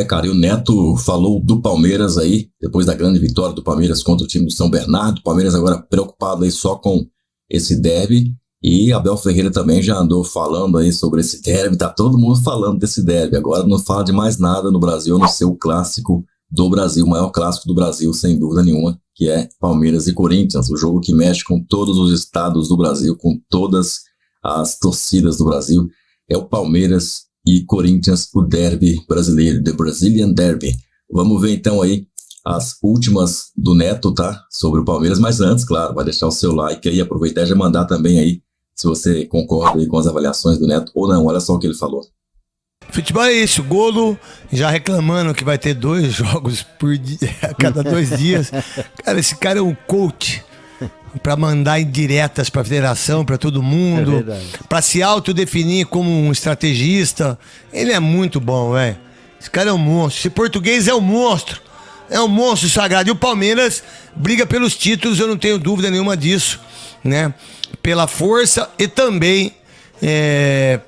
Cara, e o Neto falou do Palmeiras aí, depois da grande vitória do Palmeiras contra o time do São Bernardo. O Palmeiras agora preocupado aí só com esse derby. E Abel Ferreira também já andou falando aí sobre esse derby. Tá todo mundo falando desse derby. Agora não fala de mais nada no Brasil, a não ser o clássico do Brasil, o maior clássico do Brasil, sem dúvida nenhuma, que é Palmeiras e Corinthians, o jogo que mexe com todos os estados do Brasil, com todas as torcidas do Brasil. É o Palmeiras e Corinthians, o derby brasileiro, The Brazilian Derby. Vamos ver então aí as últimas do Neto, tá? Sobre o Palmeiras, mas antes, claro, vai deixar o seu like aí, aproveitar e já mandar também aí, se você concorda aí com as avaliações do Neto ou não. Olha só o que ele falou. Futebol é isso, Golo já reclamando que vai ter 2 jogos por dia, a cada 2 dias. Cara, esse cara é um coach para mandar indiretas para a federação, para todo mundo, para se autodefinir como um estrategista. Ele é muito bom, velho. Esse cara é um monstro. Esse português é um monstro. É um monstro sagrado. E o Palmeiras briga pelos títulos, eu não tenho dúvida nenhuma disso, né? Pela força e também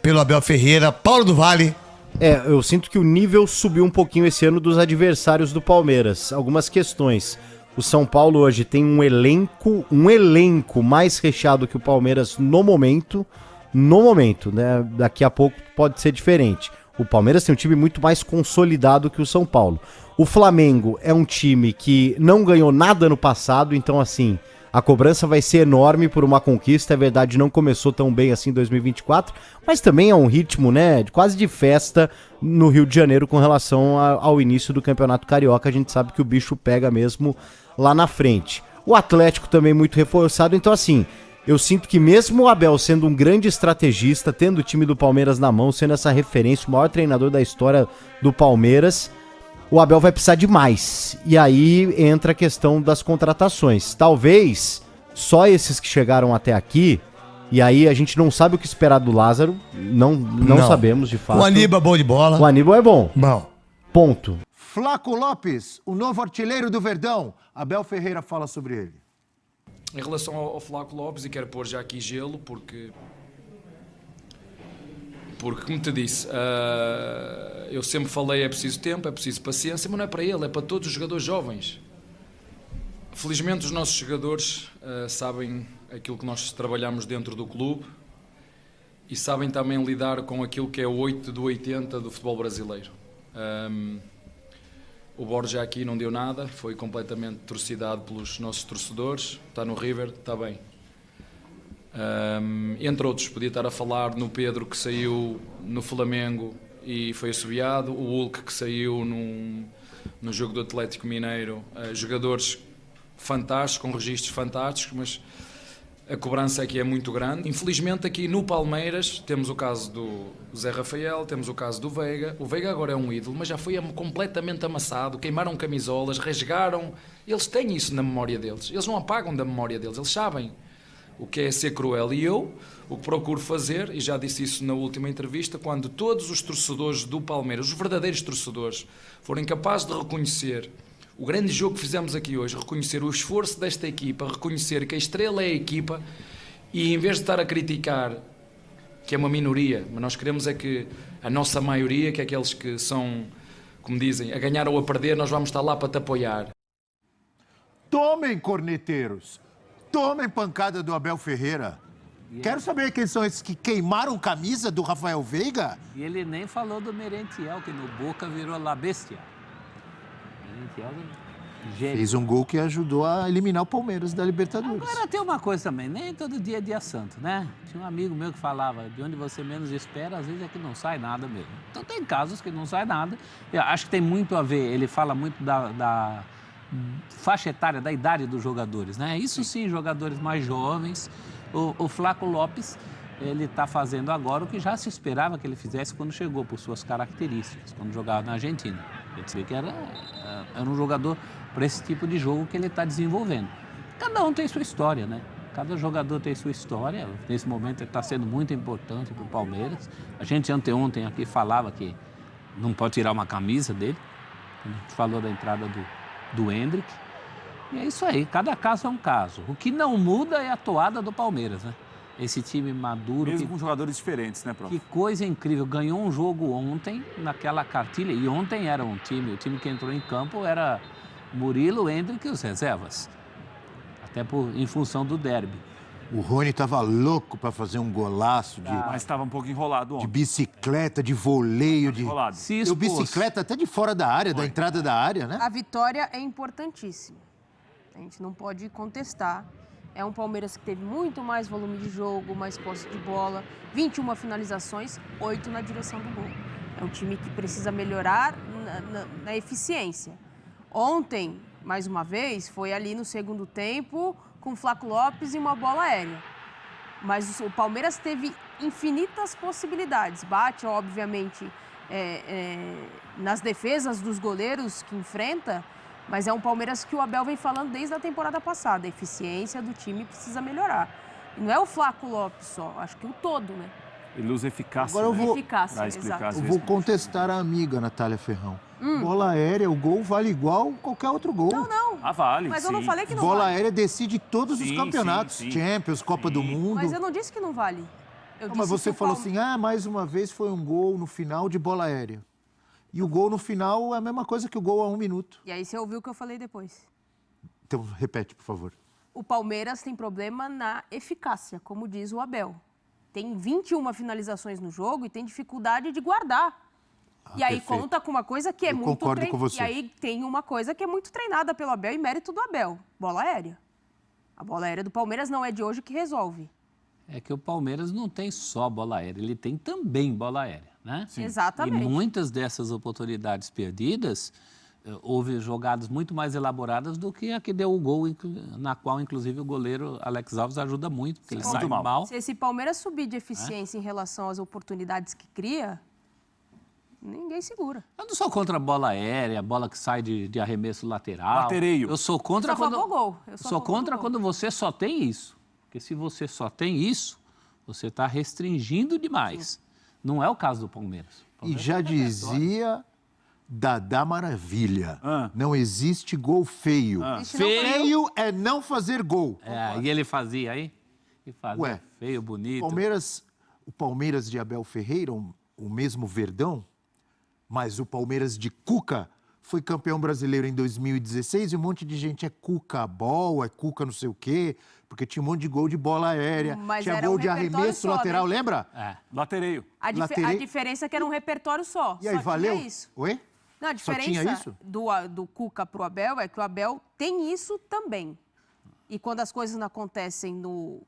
pelo Abel Ferreira. Paulo do Vale. Eu sinto que o nível subiu um pouquinho esse ano dos adversários do Palmeiras. Algumas questões. O São Paulo hoje tem um elenco mais recheado que o Palmeiras no momento, né? Daqui a pouco pode ser diferente. O Palmeiras tem um time muito mais consolidado que o São Paulo. O Flamengo é um time que não ganhou nada no passado, então assim, a cobrança vai ser enorme por uma conquista. É verdade, não começou tão bem assim em 2024, mas também é um ritmo, né, quase de festa no Rio de Janeiro com relação ao início do Campeonato Carioca. A gente sabe que o bicho pega mesmo lá na frente. O Atlético também muito reforçado, então assim, eu sinto que mesmo o Abel sendo um grande estrategista, tendo o time do Palmeiras na mão, sendo essa referência, o maior treinador da história do Palmeiras, o Abel vai precisar de mais. E aí entra a questão das contratações. Talvez só esses que chegaram até aqui, e aí a gente não sabe o que esperar do Lázaro, não sabemos de fato. O Aníbal é bom de bola. O Aníbal é bom. Bom. Ponto. Flaco Lopes, o novo artilheiro do Verdão. Abel Ferreira fala sobre ele. Em relação ao Flaco Lopes, e quero pôr já aqui gelo, porque como te disse, eu sempre falei, é preciso tempo, é preciso paciência, mas não é para ele, é para todos os jogadores jovens. Felizmente os nossos jogadores sabem aquilo que nós trabalhamos dentro do clube e sabem também lidar com aquilo que é o 8 do 80 do futebol brasileiro. O Borja aqui não deu nada, foi completamente torcidado pelos nossos torcedores, está no River, está bem. Entre outros, podia estar a falar no Pedro que saiu no Flamengo e foi assobiado, o Hulk que saiu no jogo do Atlético Mineiro, jogadores fantásticos, com registros fantásticos, mas a cobrança aqui é muito grande. Infelizmente aqui no Palmeiras temos o caso do Zé Rafael, temos o caso do Veiga. O Veiga agora é um ídolo, mas já foi completamente amassado, queimaram camisolas, rasgaram. Eles têm isso na memória deles, eles não apagam da memória deles, eles sabem o que é ser cruel. E eu, o que procuro fazer, e já disse isso na última entrevista, quando todos os torcedores do Palmeiras, os verdadeiros torcedores, forem capazes de reconhecer o grande jogo que fizemos aqui hoje, reconhecer o esforço desta equipa, reconhecer que a estrela é a equipa, e em vez de estar a criticar, que é uma minoria, mas nós queremos é que a nossa maioria, que é aqueles que são, como dizem, a ganhar ou a perder, nós vamos estar lá para te apoiar. Tomem, corneteiros! Tomem pancada do Abel Ferreira! Quero saber quem são esses que queimaram camisa do Rafael Veiga. E ele nem falou do Merentiel, que no Boca virou La Bestia. Fez um gol que ajudou a eliminar o Palmeiras da Libertadores. Agora tem uma coisa também, nem todo dia é dia santo, né? Tinha um amigo meu que falava, de onde você menos espera, às vezes é que não sai nada mesmo. Então tem casos que não sai nada. Eu acho que tem muito a ver, ele fala muito da faixa etária, da idade dos jogadores, né? Isso sim, jogadores mais jovens. O Flaco Lopes, ele está fazendo agora o que já se esperava que ele fizesse quando chegou, por suas características, quando jogava na Argentina. Quer dizer que era um jogador para esse tipo de jogo que ele está desenvolvendo. Cada um tem sua história, né? Cada jogador tem sua história. Nesse momento ele está sendo muito importante para o Palmeiras. A gente anteontem aqui falava que não pode tirar uma camisa dele. A gente falou da entrada do Endrick. E é isso aí, cada caso é um caso. O que não muda é a toada do Palmeiras, né? Esse time maduro. Mesmo com jogadores diferentes, né, prof? Que coisa incrível. Ganhou um jogo ontem naquela cartilha. E ontem era o time que entrou em campo era Murilo, Endrick e os reservas. Até em função do derby. O Rony tava louco para fazer um golaço Mas estava um pouco enrolado de ontem. bicicleta, de voleio, de Enrolado. Se deu expôs. bicicleta até de fora da área, da entrada da área, né? A vitória é importantíssima. A gente não pode contestar. É um Palmeiras que teve muito mais volume de jogo, mais posse de bola, 21 finalizações, 8 na direção do gol. É um time que precisa melhorar na eficiência. Ontem, mais uma vez, foi ali no segundo tempo com o Flaco Lopes e uma bola aérea. Mas o Palmeiras teve infinitas possibilidades. Bate, obviamente, nas defesas dos goleiros que enfrenta, mas é um Palmeiras que o Abel vem falando desde a temporada passada. A eficiência do time precisa melhorar. E não é o Flaco Lopes só, acho que o todo, né? Ele usa eficácia. Agora eu vou- Eficácia, Pra explicar, exato. às Eu vezes, vou contestar a amiga Natália Ferrão. Bola aérea, o gol vale igual qualquer outro gol. Não, Ah, vale, mas eu não sim. falei que não Bola vale. aérea decide todos os Sim, campeonatos. sim, sim. Champions, Copa do Mundo. Mas eu não disse que não vale. Eu Não, disse mas você que o falou Palme- assim, mais uma vez foi um gol no final de bola aérea. E o gol no final é a mesma coisa que o gol a 1 minuto. E aí você ouviu o que eu falei depois. Então, repete, por favor. O Palmeiras tem problema na eficácia, como diz o Abel. Tem 21 finalizações no jogo e tem dificuldade de guardar. E aí perfeito. conta com uma coisa que é Eu muito concordo com você. E aí tem uma coisa que é muito treinada pelo Abel e mérito do Abel, bola aérea. A bola aérea do Palmeiras não é de hoje que resolve. É que o Palmeiras não tem só bola aérea, ele tem também bola aérea, né? Exatamente. E muitas dessas oportunidades perdidas, houve jogadas muito mais elaboradas do que a que deu o gol, na qual, inclusive, o goleiro Alex Alves ajuda muito, porque ele muito sai mal. mal. Se esse Palmeiras subir de eficiência em relação às oportunidades que cria, ninguém segura. Eu não sou contra a bola aérea, a bola que sai de arremesso lateral. Latereio. Eu sou contra Eu sou a quando... favor do gol. Eu sou a sou favor do contra gol. quando você só tem isso. Porque se você só tem isso, você está restringindo demais. Não é o caso do Palmeiras. O E Palmeiras já tem repertório. dizia Dadá Maravilha, Ah. não existe gol feio. Existe não Feio é não fazer gol. É, e ele fazia aí? E fazia Ué, feio, bonito. O Palmeiras de Abel Ferreira, o mesmo Verdão, mas o Palmeiras de Cuca foi campeão brasileiro em 2016 e um monte de gente é Cuca Ball, é Cuca não sei o quê, porque tinha um monte de gol de bola aérea, Mas tinha era gol um de repertório arremesso só, lateral, né? lembra? É. Latereio. A Laterei. diferença é que era um repertório só. E aí, só valeu? Tinha isso. Oi? Não, a Só diferença tinha isso? do Cuca pro Abel é que o Abel tem isso também. E quando as coisas não acontecem no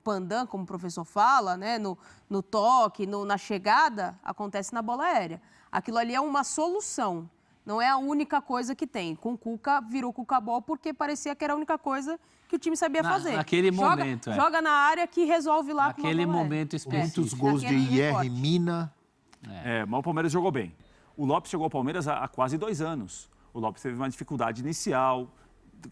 pandan, como o professor fala, né, no toque, na chegada, acontece na bola aérea. Aquilo ali é uma solução, não é a única coisa que tem. Com o Cuca, virou Cuca-Ball porque parecia que era a única coisa que o time sabia fazer. naquele momento, é. Joga na área que resolve lá com Naquele uma bola momento aérea. específico. Muitos gols de Naquele IR recorte. Mina. Mas o Palmeiras jogou bem. O Lopes chegou ao Palmeiras há quase 2 anos. O Lopes teve uma dificuldade inicial.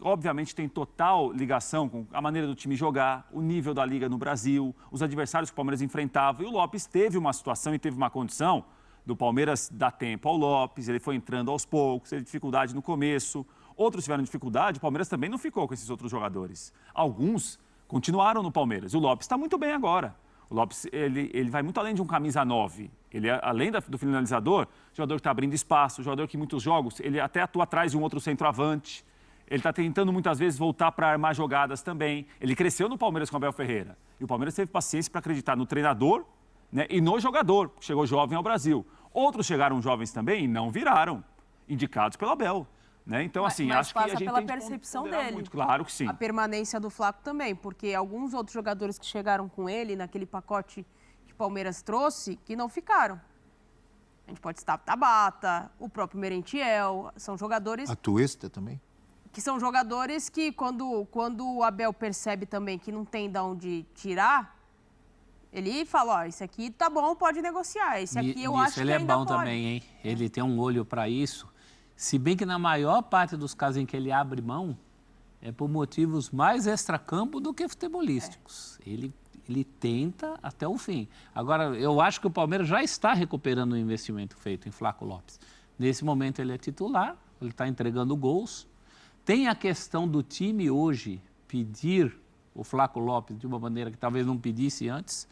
Obviamente tem total ligação com a maneira do time jogar, o nível da liga no Brasil, os adversários que o Palmeiras enfrentava. E o Lopes teve uma situação e teve uma condição do Palmeiras dar tempo ao Lopes, ele foi entrando aos poucos, teve dificuldade no começo. Outros tiveram dificuldade, o Palmeiras também não ficou com esses outros jogadores. Alguns continuaram no Palmeiras. O Lopes está muito bem agora. O Lopes, ele vai muito além de um camisa 9. Ele, além do finalizador, jogador que está abrindo espaço, jogador que em muitos jogos, ele até atua atrás de um outro centroavante. Ele está tentando muitas vezes voltar para armar jogadas também. Ele cresceu no Palmeiras com o Abel Ferreira. E o Palmeiras teve paciência para acreditar no treinador, né, e no jogador, que chegou jovem ao Brasil. Outros chegaram jovens também e não viraram, indicados pelo Abel. Né? Então, assim, Mas acho que a passa gente pela tem que percepção ponderar dele. muito. Claro que sim. A permanência do Flaco também, porque alguns outros jogadores que chegaram com ele naquele pacote que o Palmeiras trouxe, que não ficaram. A gente pode citar Tabata, o próprio Merentiel, são jogadores A Tuesta também. que quando o Abel percebe também que não tem de onde tirar, ele fala, ó, esse aqui tá bom, pode negociar, esse aqui eu acho que ele é ainda bom pode. também, hein? Ele tem um olho para isso. Se bem que na maior parte dos casos em que ele abre mão, é por motivos mais extracampo do que futebolísticos. Ele tenta até o fim. Agora, eu acho que o Palmeiras já está recuperando o investimento feito em Flaco Lopes. Nesse momento ele é titular, ele está entregando gols. Tem a questão do time hoje pedir o Flaco Lopes de uma maneira que talvez não pedisse antes,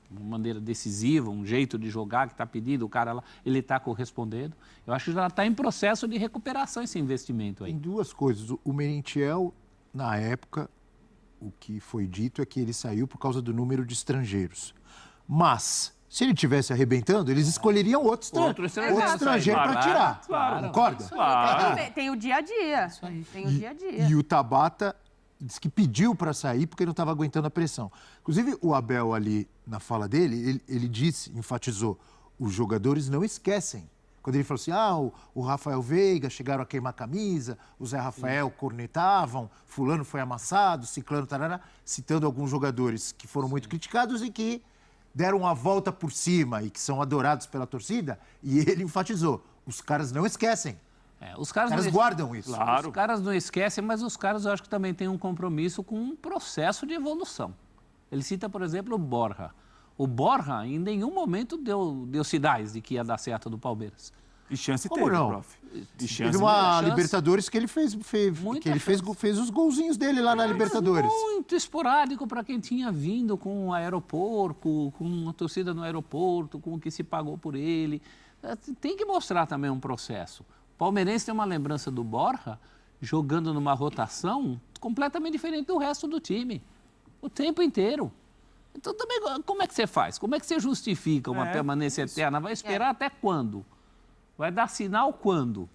uma maneira decisiva, um jeito de jogar que está pedindo, o cara lá, ele está correspondendo. Eu acho que já está em processo de recuperação esse investimento aí. Tem duas coisas. O Merentiel, na época, o que foi dito é que ele saiu por causa do número de estrangeiros. Mas, se ele estivesse arrebentando, eles escolheriam outro estrangeiro para tirar. Claro, Concorda? Tem o dia a dia. Tem o dia a dia. E o Tabata disse que pediu para sair porque não estava aguentando a pressão. Inclusive, o Abel ali, na fala dele, ele disse, enfatizou, os jogadores não esquecem. Quando ele falou assim, o Rafael Veiga chegaram a queimar a camisa, o Zé Rafael cornetavam, fulano foi amassado, ciclano, tarará, citando alguns jogadores que foram muito criticados e que deram a volta por cima e que são adorados pela torcida, e ele enfatizou, os caras não esquecem. Os caras guardam isso. Claro. Os caras não esquecem, mas os caras eu acho que também têm um compromisso com um processo de evolução. Ele cita, por exemplo, o Borja. O Borja em nenhum momento deu sinais de que ia dar certo do Palmeiras. E chance Como teve, não? prof. E chance Teve uma chance. Libertadores que ele fez os golzinhos dele lá na Libertadores. Muito esporádico para quem tinha vindo com o aeroporto, com a torcida no aeroporto, com o que se pagou por ele. Tem que mostrar também um processo. O palmeirense tem uma lembrança do Borja jogando numa rotação completamente diferente do resto do time. O tempo inteiro. Então, também, como é que você faz? Como é que você justifica uma permanência eterna? Vai esperar até quando? Vai dar sinal quando?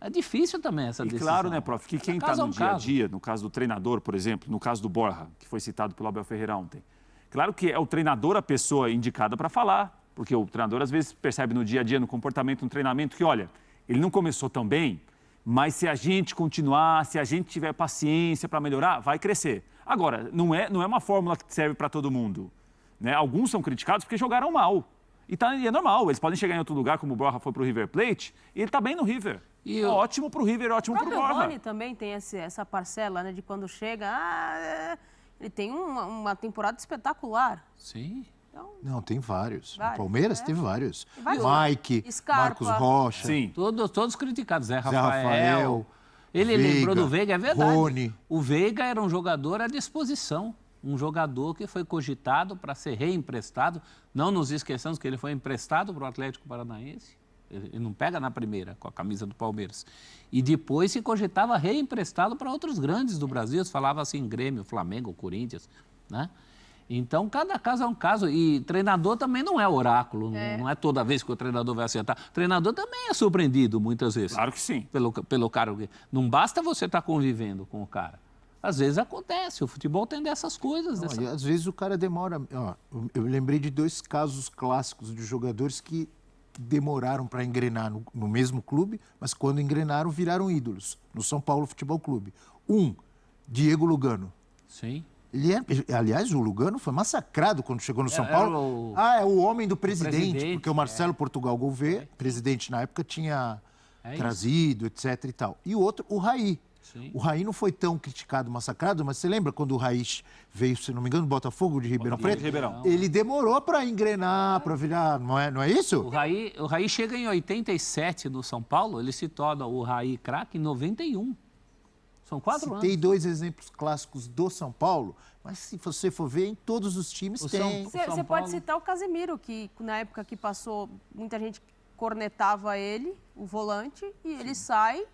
É difícil também essa decisão. E claro, né, prof, que quem está no dia a dia, no caso do treinador, por exemplo, no caso do Borja, que foi citado pelo Abel Ferreira ontem, claro que é o treinador a pessoa indicada para falar, porque o treinador às vezes percebe no dia a dia, no comportamento, no treinamento, que olha, ele não começou tão bem, mas se a gente continuar, se a gente tiver paciência para melhorar, vai crescer. Agora, não é uma fórmula que serve para todo mundo, né? Alguns são criticados porque jogaram mal. E é normal, eles podem chegar em outro lugar, como o Borja foi para o River Plate, e ele está bem no River. Ótimo para o River, ótimo para o Borja. O Rony também tem essa parcela, né, de quando chega, ele tem uma temporada espetacular. Sim. Então, Não, tem vários. No Palmeiras tem vários. Vários. Mike, Scarpa. Marcos Rocha. Sim. Todos criticados. Zé Rafael, Rafael. Ele Veiga, lembrou do Veiga, é verdade. Rony. O Veiga era um jogador à disposição. Um jogador que foi cogitado para ser reemprestado. Não nos esqueçamos que ele foi emprestado para o Atlético Paranaense. Ele não pega na primeira, com a camisa do Palmeiras. E depois se cogitava reemprestado para outros grandes do Brasil. Se falava assim, Grêmio, Flamengo, Corinthians, né? Então, cada caso é um caso. E treinador também não é oráculo. Não é toda vez que o treinador vai acertar. O treinador também é surpreendido, muitas vezes. Claro que sim. Pelo cara. Não basta você estar convivendo com o cara. Às vezes acontece. O futebol tem dessas coisas. E às vezes o cara demora. Eu lembrei de dois casos clássicos de jogadores que demoraram para engrenar no mesmo clube, mas quando engrenaram viraram ídolos no São Paulo Futebol Clube. Diego Lugano. Sim. Aliás, o Lugano foi massacrado quando chegou no São Paulo. É o homem do presidente, porque o Marcelo Portugal Gouveia, presidente na época, tinha trazido, etc. e tal. E o outro, o Raí. Sim. O Raí não foi tão criticado, massacrado, mas você lembra quando o Raí veio, se não me engano, do Botafogo de Ribeirão Preto? Ele demorou para engrenar, para virar, não é isso? O Raí chega em 87 no São Paulo, ele se torna o Raí craque em 91. São 4 anos. Tem 2 exemplos clássicos do São Paulo, mas se você for ver, em todos os times tem. Você pode citar o Casemiro, que na época que passou, muita gente cornetava ele, o volante, e ele sai,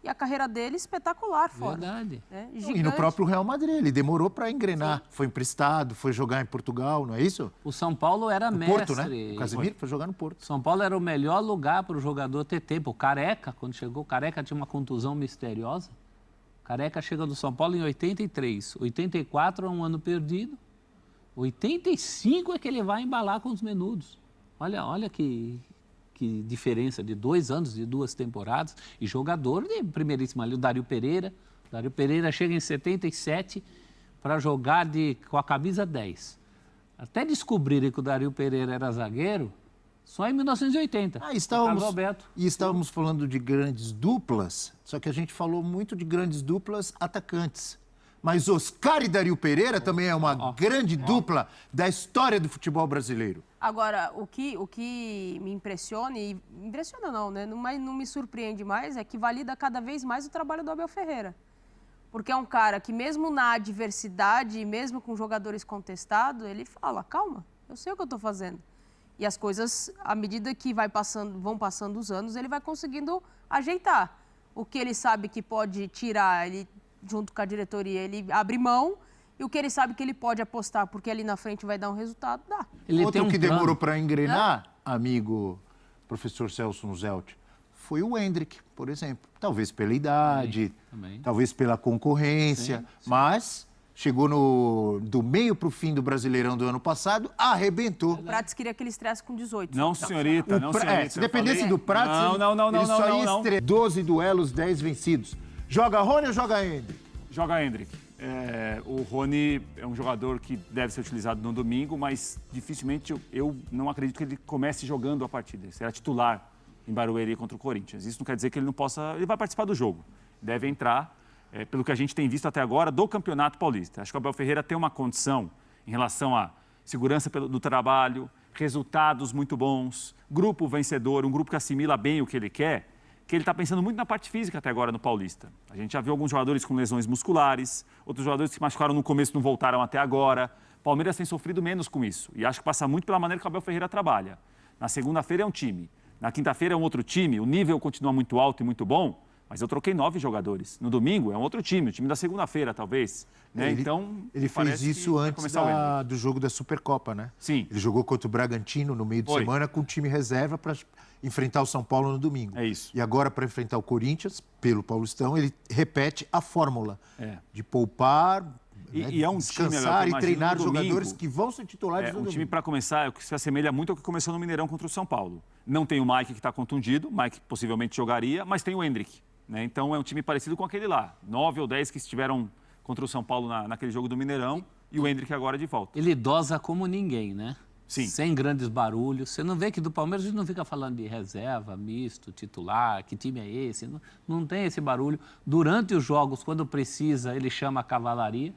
e a carreira dele espetacular fora. Verdade. E no próprio Real Madrid, ele demorou para engrenar. Sim. Foi emprestado, foi jogar em Portugal, não é isso? O São Paulo era no mestre. Porto, né? O Casemiro foi jogar no Porto. São Paulo era o melhor lugar para o jogador ter tempo. O Careca, quando chegou, o Careca tinha uma contusão misteriosa. Careca chega do São Paulo em 83. 84 é um ano perdido. 85 é que ele vai embalar com os menudos. Olha que diferença de 2 anos, de 2 temporadas. E jogador de primeiríssima ali, o Dario Pereira. O Dario Pereira chega em 77 para jogar com a camisa 10. Até descobrirem que o Dario Pereira era zagueiro, só em 1980. Estávamos falando de grandes duplas, só que a gente falou muito de grandes duplas atacantes. Mas Oscar e Dario Pereira também é uma grande dupla da história do futebol brasileiro. Agora, o que me impressiona, e impressiona não, né? Não me surpreende mais, é que valida cada vez mais o trabalho do Abel Ferreira. Porque é um cara que mesmo na adversidade, mesmo com jogadores contestados, ele fala, calma, eu sei o que eu estou fazendo. E as coisas, à medida que vão passando os anos, ele vai conseguindo ajeitar. O que ele sabe que pode tirar, ele, junto com a diretoria, ele abre mão. E o que ele sabe que ele pode apostar, porque ali na frente vai dar um resultado, dá. Outro que demorou para engrenar, amigo professor Celso Zelt, foi o Hendrick, por exemplo. Talvez pela idade, talvez pela concorrência, mas chegou do meio para o fim do Brasileirão do ano passado, arrebentou. O Prates queria que ele estreasse com 18. Não, senhorita, não, senhorita. Se dependesse do Prates, ele só ia estrear 12 duelos, 10 vencidos. Joga Rony ou joga Hendrick? Joga Hendrick. O Rony é um jogador que deve ser utilizado no domingo, mas dificilmente eu não acredito que ele comece jogando a partida. Ele será titular em Barueri contra o Corinthians. Isso não quer dizer que ele não possa... Ele vai participar do jogo. Deve entrar, pelo que a gente tem visto até agora, do Campeonato Paulista. Acho que o Abel Ferreira tem uma condição em relação à segurança do trabalho, resultados muito bons, grupo vencedor, um grupo que assimila bem o que ele quer, que ele está pensando muito na parte física até agora no Paulista. A gente já viu alguns jogadores com lesões musculares, outros jogadores que se machucaram no começo não voltaram até agora. Palmeiras tem sofrido menos com isso. E acho que passa muito pela maneira que o Abel Ferreira trabalha. Na segunda-feira é um time, na quinta-feira é um outro time, o nível continua muito alto e muito bom, mas eu troquei 9 jogadores. No domingo é um outro time, o time da segunda-feira, talvez. Né? Ele fez isso antes do jogo da Supercopa, né? Sim. Ele jogou contra o Bragantino no meio de semana com o time reserva para enfrentar o São Paulo no domingo. É isso. E agora, para enfrentar o Corinthians, pelo Paulistão, ele repete a fórmula de poupar, e é um descansar time, e treinar domingo, jogadores que vão ser titulares no um domingo. time, para começar, que se assemelha muito ao que começou no Mineirão contra o São Paulo. Não tem o Mike que está contundido, o Mike possivelmente jogaria, mas tem o Hendrick. Né? Então é um time parecido com aquele lá. 9 ou 10 que estiveram contra o São Paulo naquele jogo do Mineirão e o Hendrick agora de volta. Ele dosa como ninguém, né? Sim. Sem grandes barulhos. Você não vê que do Palmeiras a gente não fica falando de reserva, misto, titular, que time é esse. Não tem esse barulho. Durante os jogos, quando precisa, ele chama a cavalaria.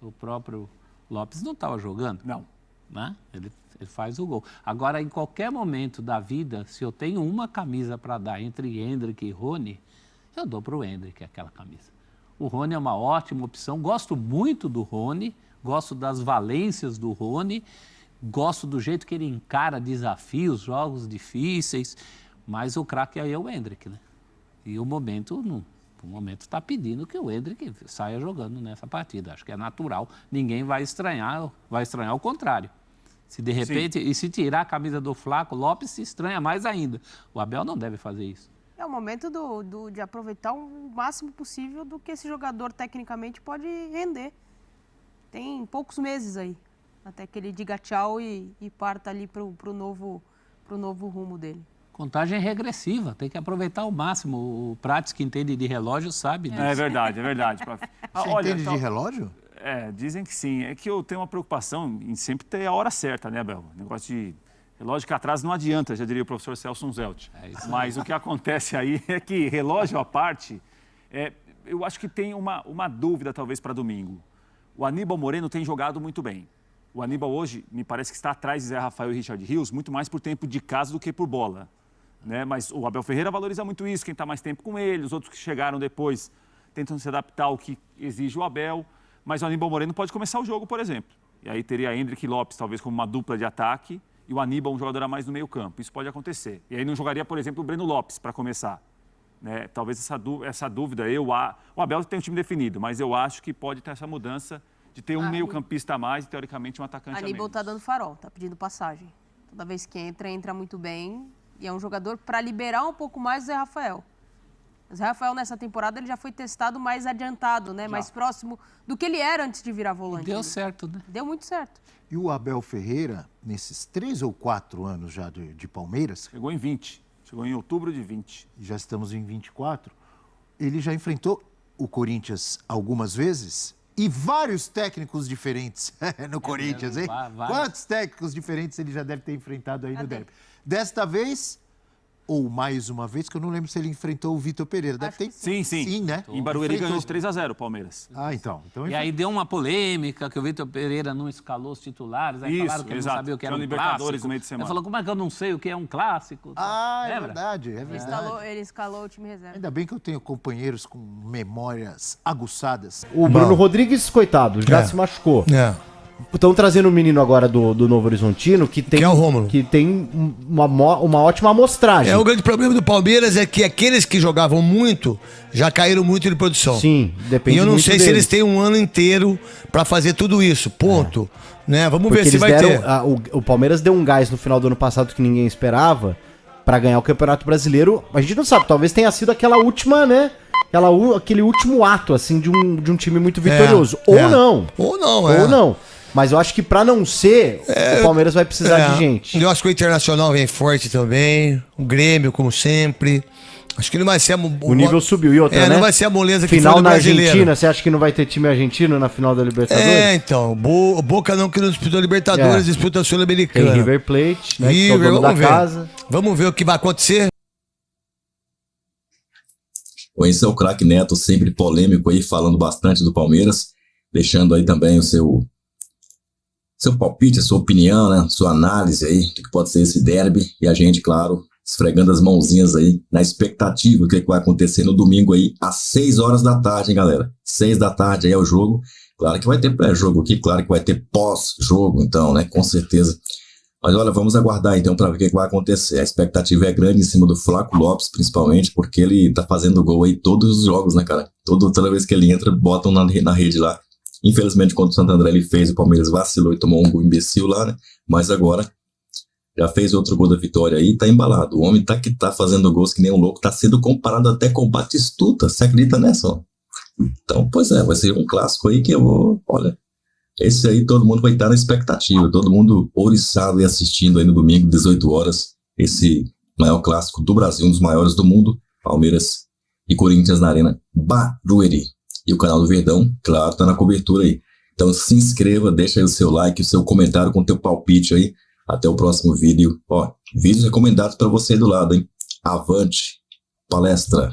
O próprio Lopes não estava jogando. Não. Né? Ele faz o gol. Agora, em qualquer momento da vida, se eu tenho uma camisa para dar entre Hendrick e Rony, eu dou para o Hendrick aquela camisa. O Rony é uma ótima opção. Gosto muito do Rony, gosto das valências do Rony, gosto do jeito que ele encara desafios, jogos difíceis, mas o craque aí é o Hendrick, né? E o momento está pedindo que o Hendrick saia jogando nessa partida. Acho que é natural. Ninguém vai estranhar o contrário. Se de repente, e se tirar a camisa do Flaco, Lopes se estranha mais ainda. O Abel não deve fazer isso. É o momento de aproveitar o máximo possível do que esse jogador tecnicamente pode render. Tem poucos meses aí, até que ele diga tchau e parta ali para o novo rumo dele. Contagem regressiva, tem que aproveitar ao máximo. O Prates, que entende de relógio, sabe disso. É verdade, é verdade. Você entende de relógio? Dizem que sim. É que eu tenho uma preocupação em sempre ter a hora certa, né, Abel? Negócio de relógio que atrás não adianta, já diria o professor Celso Zelt. Mas o que acontece aí é que, relógio à parte, eu acho que tem uma dúvida, talvez, para domingo. O Aníbal Moreno tem jogado muito bem. O Aníbal hoje, me parece que está atrás de Zé Rafael e Richard Rios, muito mais por tempo de casa do que por bola. Né? Mas o Abel Ferreira valoriza muito isso, quem está mais tempo com ele, os outros que chegaram depois tentam se adaptar ao que exige o Abel. Mas o Aníbal Moreno pode começar o jogo, por exemplo. E aí teria Hendrick e Lopes, talvez como uma dupla de ataque, e o Aníbal um jogador a mais no meio campo. Isso pode acontecer. E aí não jogaria, por exemplo, o Breno Lopes para começar. Né? Talvez essa dúvida, o Abel tem um time definido, mas eu acho que pode ter essa mudança de ter um meio-campista a mais e, teoricamente, um atacante a menos. Aníbal está dando farol, está pedindo passagem. Toda vez que entra muito bem. E é um jogador para liberar um pouco mais o Zé Rafael. O Zé Rafael, nessa temporada, ele já foi testado mais adiantado, né? Mais próximo do que ele era antes de virar volante. Deu certo, né? Deu muito certo. E o Abel Ferreira, nesses 3 ou 4 anos já de Palmeiras... Chegou em 20. Chegou em outubro de 20. Já estamos em 24. Ele já enfrentou o Corinthians algumas vezes e vários técnicos diferentes no Corinthians, hein? Quantos técnicos diferentes ele já deve ter enfrentado aí no derby? Desta vez, ou mais uma vez, que eu não lembro se ele enfrentou o Vitor Pereira. Deve ter... Sim. Sim, né? Em Barueri ganhou Enfrentou. de 3-0 o Palmeiras. Ah, então. E aí deu uma polêmica que o Vitor Pereira não escalou os titulares. Aí Isso, falaram que ele não exato. sabia o que era Tinha um Libertadores clássico. no meio de semana. Ele falou, como é que eu não sei o que é um clássico? Ah, é Lembra? verdade, é Ele verdade. ele escalou o time reserva. Ainda bem que eu tenho companheiros com memórias aguçadas. O Bruno Rodrigues, coitado, já se machucou. É. Estão trazendo um menino agora do Novo Horizontino que tem, Que é o Rômulo. que tem uma ótima amostragem. O grande problema do Palmeiras é que aqueles que jogavam muito já caíram muito de produção. Sim, depende E eu não muito sei se deles. eles têm um ano inteiro pra fazer tudo isso. Ponto. Né? Vamos Porque ver se eles vai deram, ter. o Palmeiras deu um gás no final do ano passado que ninguém esperava pra ganhar o Campeonato Brasileiro. A gente não sabe, talvez tenha sido aquela última, né? Aquele último ato, assim, de um time muito vitorioso. Ou não. Ou não, Ou não. Mas eu acho que pra não ser, o Palmeiras vai precisar de gente. Eu acho que o Internacional vem forte também. O Grêmio, como sempre. Acho que não vai ser O nível subiu. E outra, né? não vai ser a moleza que Final foi do na brasileiro. Argentina, você acha que não vai ter time argentino na final da Libertadores? Então. Boca não que não disputou a Libertadores, disputa a Tem Sul-Americana. River Plate, né? Que é o River, dono da vamos ver. casa. Vamos ver o que vai acontecer. Esse é o craque Neto, sempre polêmico aí, falando bastante do Palmeiras, deixando aí também o seu palpite, a sua opinião, né? Sua análise aí do que pode ser esse derby. E a gente, claro, esfregando as mãozinhas aí na expectativa do que vai acontecer no domingo aí, às 6 horas da tarde, hein, galera? 6 da tarde aí é o jogo. Claro que vai ter pré-jogo aqui, claro que vai ter pós-jogo, então, né? Com certeza. Mas olha, vamos aguardar então para ver o que vai acontecer. A expectativa é grande em cima do Flaco Lopes, principalmente, porque ele tá fazendo gol aí todos os jogos, né, cara? Toda vez que ele entra, botam na rede lá. Infelizmente, quando o Santo André ele fez, o Palmeiras vacilou e tomou um gol imbecil lá, né? Mas agora já fez outro gol da vitória aí, tá embalado. O homem tá fazendo gols que nem um louco, tá sendo comparado até com o Batistuta. Você acredita nessa, ó? Então, pois é, vai ser um clássico aí que eu vou... Olha, esse aí todo mundo vai estar na expectativa, todo mundo ouriçado e assistindo aí no domingo, 18 horas, esse maior clássico do Brasil, um dos maiores do mundo, Palmeiras e Corinthians na Arena Barueri. E o canal do Verdão, claro, tá na cobertura aí. Então se inscreva, deixa aí o seu like, o seu comentário com o teu palpite aí. Até o próximo vídeo. Ó, vídeos recomendados para você aí do lado, hein? Avante, palestra!